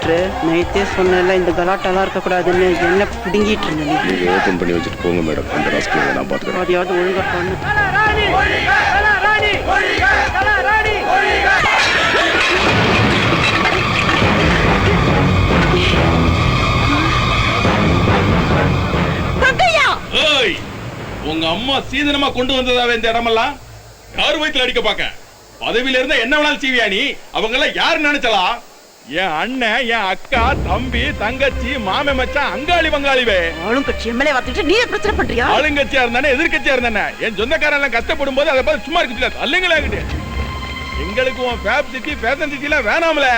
Inspector நைட்டே சொன்னல இந்த கலாட்டெல்லாம் இருக்கக்கூடாதுன்னு என்ன பிடுங்கிட்டு இருந்தேன். நீங்க ஓபன் பண்ணி வச்சுட்டு போங்க மேடம். அந்த ராஸ்கலை நான் பார்த்துக்கிறேன். அதையாவது ஒழுங்கா பண்ணு. உங்க அம்மா சீதனமா கொண்டு வந்ததாவே இந்த இடமெல்லாம் யார் வயிற்றுல அடிக்க பாக்க பதவியில இருந்தா என்ன வேணாலும் செய்வியா நீ? அவங்க எல்லாம் யாரு நினைச்சலாம்? என் அண்ணன், என் அக்கா, தம்பி, தங்கச்சி, மாமே, மச்சான், அங்காளி வங்காளிவே. ஆளுங்கட்சி எம்எல்ஏ வந்துட்டு நீ பிரச்சனை பண்றியா? ஆளுங்கட்சியா இருந்தானே எதிர்கட்சியா இருந்தானே என் சொந்தக்காரன் எல்லாம் கஷ்டப்படும் போது அதை பார்த்து சும்மா இருக்கு அல்லங்களே. எங்களுக்கு உன் ஃபேப் சிட்டி ஃபேஷன் சிட்டில வேணாம்ல.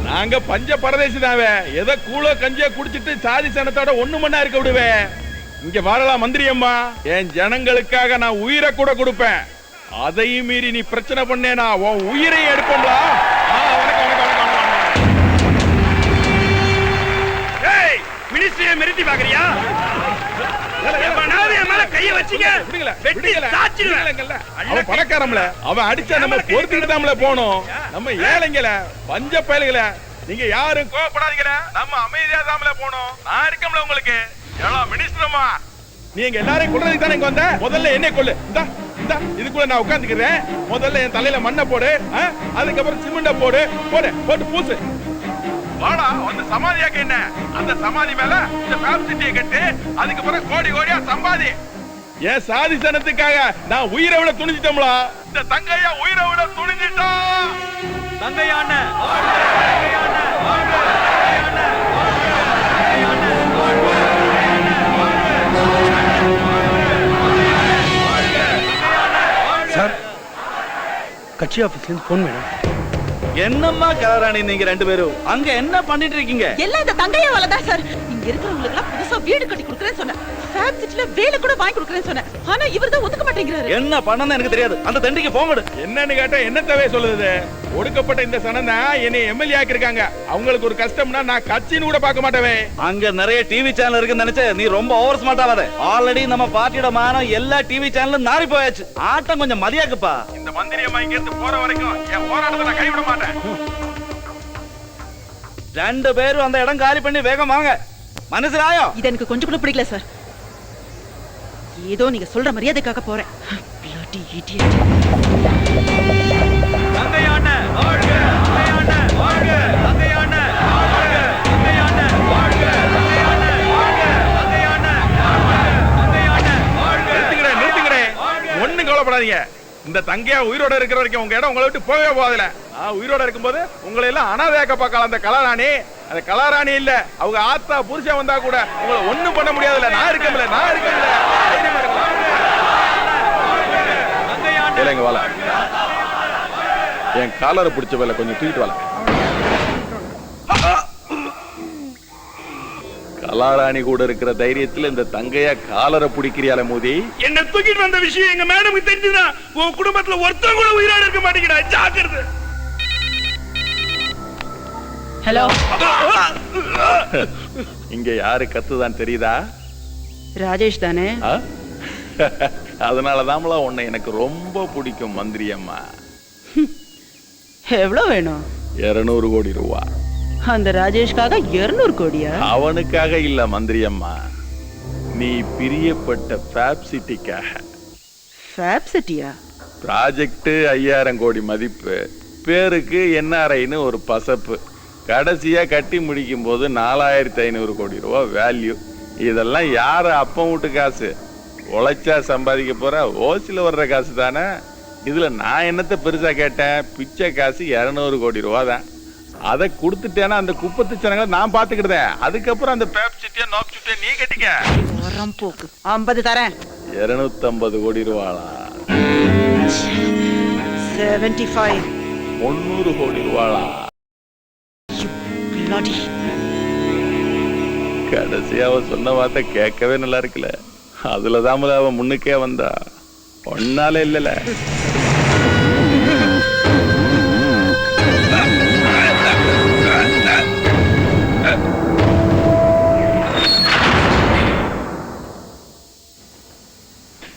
நாங்க பஞ்ச பரதேசி தாவே. எதை கூழோ கஞ்சியோ குடிச்சிட்டு சாதி சனத்தோட ஒண்ணு மண்ணா இருக்க விடுவேன். இங்க வாழலாம் மந்திரி அம்மா. என் ஜனங்களுக்காக நான் உயிரை கூட கொடுப்பேன். அதையும் மீறி நீ பிரச்சனை பண்ணேனா உன் உயிரை எடுப்போம்ல. மினிஸ்ட்ரியை மிரட்டி பாக்குறியா? கைய வச்சீங்க அவன் பணக்காரம்ல. அவன் அடிச்சா நம்ம பொறுத்துக்கிட்டு தான்ல போனோம். நம்ம ஏழைங்கள பஞ்ச பயல்கள நீங்க யாரும் கோவப்படாதீங்கள. நம்ம அமைதியா தான்ல போனோம். நான் இருக்கம்ல உங்களுக்கு. மினிஸ்டர்மா நீங்க எல்லாரையும் கொல்றதுக்கு தானே இங்க வந்த. முதல்ல என்ன கொல்லு. இந்தா இந்தா இதுக்குள்ள நான் உட்கார்ந்துக்கிறேன். முதல்ல என் தலையில மண்ணை போடு. அதுக்கப்புறம் சிமெண்ட போடு. போட்டு பூசு. வாடா வந்து சமாதியாக்க என்ன? அந்த சமாதி மேல இந்த ஃபேப் சிட்டியை கட்டு. அதுக்கப்புறம் கோடி கோடியா சம்பாதி. ஏன் சாதி சனத்துக்காக நான் உயிரை விட துணிஞ்சிட்டோம்ல. இந்த தங்கையா உயிரை விட துணிஞ்சிட்டா. தங்கையான சார், கட்சி ஆபீஸ்ல போன் வேணும். என்னம்மா கலராணி நீங்க ரெண்டு பேரும் அங்க என்ன பண்ணிட்டு இருக்கீங்க? எல்லாம் இந்த தங்கையாவால தான் சார். இங்க இருக்கிறவங்களுக்கு எல்லாம் புதுசா வீடு கட்டி கொடுக்கறேன்னு சொன்னேன். ஃபேப் சிட்டில வேலை கூட வாங்கி கொடுக்கறேன்னு சொன்னேன். ஆனா இவர் தான் ஒதுக்க மாட்டேங்கிறாரு. என்ன பண்ணனும் எனக்கு தெரியாது. அந்த தண்டிக்கு போங்க. என்னன்னு கேட்டா என்ன தேவை சொல்லுது? ஒடுக்கப்பட்ட இந்த சனனா என்னை எம்எல்ஏ ஆக்கிருக்காங்க. அவங்களுக்கு ஒரு கஷ்டம்னா நான் கட்சின்னு கூட பார்க்க மாட்டவே. அங்க நிறைய டிவி சேனல் இருக்குன்னு நினைச்சே நீ ரொம்ப ஓவர் ஸ்மார்ட் ஆகாத. ஆல்ரெடி நம்ம பார்ட்டியோட மானம் எல்லா டிவி சேனலும் நாரி போயாச்சு. ஆட்டம் கொஞ்சம் மதியாக்குப்பா. இந்த மந்திரி அம்மா இங்க இருந்து போற வரைக்கும் என் போராட்டத்தை நான் கைவிட மாட்டேன். ரெண்டு பேரும் அந்த இடம் காலி பண்ணி வேகம் வாங்க. மனசிலாயோ இது எனக்கு கொஞ்சம் கூட பிடிக்கல சார். ஏதோ நீங்க சொல்ற மரியாதைக்காக போறேன். பிளாட்டி இடியட். தங்கையான வாழ்க, தங்கையான வாழ்க, தங்கையான வாழ்க, தங்கையான வாழ்க, தங்கையான வாழ்க, தங்கையான தங்கையான வாழ்க. நிறுத்துகிறேன். ஒண்ணும் கவலைப்படாதீங்க. இந்த தங்கையா உயிரோட இருக்கிற வரைக்கும் உங்க இடம் உங்களை விட்டு போகவே போகாதுல. நான் உயிரோட இருக்கும்போது உங்களை எல்லாம் அனாதையாக்க பார்க்கலாம். அந்த கலாராணி அந்த கலாராணி இல்ல. அவங்க ஆத்தா புருஷன் வந்தா கூட உங்களை ஒண்ணும் பண்ண முடியாதுல்ல. நான் இருக்கேன்ல. இல்லைங்க வாழ. என் காலரை பிடிச்ச வேலை கொஞ்சம் தூக்கிட்டு வாழ. கலாராணி கூட இருக்கிற தைரியத்துல இந்த தங்கையா காலரை பிடிக்கிறியால மோதி. என்ன தூக்கிட்டு வந்த விஷயம் எங்க மேடமுக்கு தெரிஞ்சுதா உன் குடும்பத்துல ஒருத்தன் கூட உயிரோட இருக்க மாட்டேங்கிறா. ஜாக்கிரதை. ஹலோ. இங்க யாரு கத்துதான் தெரியுதா? ராஜேஷ் தானே? அதனாலதான் உன்னை எனக்கு ரொம்ப பிடிக்கும் மந்திரி அம்மா. எவ்வளவு வேணும்? 200 கோடி ரூபா. அந்த ராஜேஷ்காக 200 கோடியா? அவனுக்காக இல்ல மந்திரி அம்மா. நீ பிரியப்பட்ட ஃபேப் சிட்டிக்காக. ஃபேப் சிட்டியா? ப்ராஜெக்ட் 5000 கோடி மதிப்பு. பேருக்கு என்ஆர்ஐன்னு ஒரு பசப்பு. கடைசியா கட்டி முடிக்கும் போது 4500 கோடி ரூபா வேல்யூ. இதெல்லாம் யாரு அப்பன் வீட்டு காசு? உழைச்சா சம்பாதிக்க போற ஓசில வர்ற காசு தானே. இதுல நான் என்னத்த பெருசா கேட்டேன்? பிச்சை காசு 200 கோடி ரூபா தான். அதை கொடுத்துட்டேன்னா அந்த குப்பத்து சனங்களை நான் பாத்துக்கிட்டேன். அதுக்கப்புறம் அந்த பேப் சிட்டியா நாக் சிட்டியா நீ கட்டிக்க. வரம் போக்கு 50 தரேன். 250 கோடி ரூபாளா? 75. 300 கோடி ரூபாளா? கடைசியா அவ சொன்ன வார்த்தை கேட்கவே நல்லா இருக்குல்ல. அதுலதான் அவன் முன்னுக்கே வந்தா. ஒன்னால இல்லல.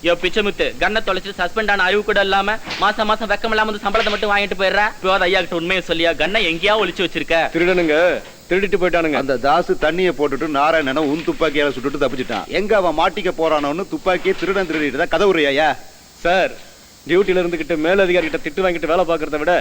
யோ பிச்சமுத்து கண்ணை தொலைச்சு சஸ்பெண்ட் ஆன அறிவு கூட இல்லாம மாசம் மாசம் வெக்கம் இல்லாம வந்து சம்பளத்தை மட்டும் வாங்கிட்டு போயிடுற இப்போ ஐயா கிட்ட உண்மையை சொல்லியா கண்ணை எங்கேயா ஒளிச்சு வச்சிருக்க திருடனுங்க திருடிட்டு போயிட்டானுங்க. அந்த தாசு தண்ணியை போட்டுட்டு நாராயணனை உன் துப்பாக்கியால சுட்டுட்டு தப்பிச்சிட்டான். எங்க அவன் மாட்டிக்க போறானோன்னு துப்பாக்கியை திருடிட்டு தான் கதவுறியா? சார் டியூட்டில இருந்துகிட்டு மேலதிகாரி கிட்ட திட்டு வாங்கிட்டு வேலை பாக்குறத விட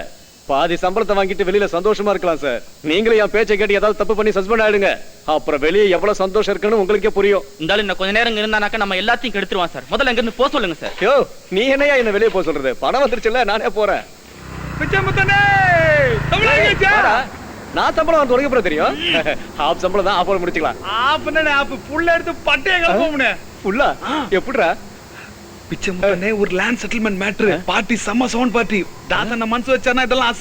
பாதி சம்பளத்தை வாங்கிட்டு வெளியில சந்தோஷமா இருக்கலாம் சார். நீங்களும் என் பேச்சை கேட்டு ஏதாவது தப்பு பண்ணி சஸ்பெண்ட் ஆயிடுங்க. அப்புறம் வெளியே எவ்வளவு சந்தோஷம் இருக்குன்னு உங்களுக்கே புரியும். இருந்தாலும் இன்னும் கொஞ்ச நேரம் இருந்தானாக்கா நம்ம எல்லாத்தையும் கெடுத்துருவான் சார். முதல்ல இங்க இருந்து போக சொல்லுங்க சார். யோ நீ என்னையா என்ன வெளியே போக சொல்றது? பணம் வந்துருச்சுல்ல, நானே போறேன். வாடா. நான் சம்பளம் வந்து உனக்கு தெரியும். ஹாஃப் சம்பளம் தான் ஆஃப் முடிச்சுக்கலாம். ஃபுல்லா எப்படிடா? பிச்சை ஒரு லேண்ட் செட்டில்மெண்ட் மேட்ரு பார்ட்டி செம்ம சவுண்ட் பார்ட்டி தாத்தா மனசு வச்சானா இதெல்லாம்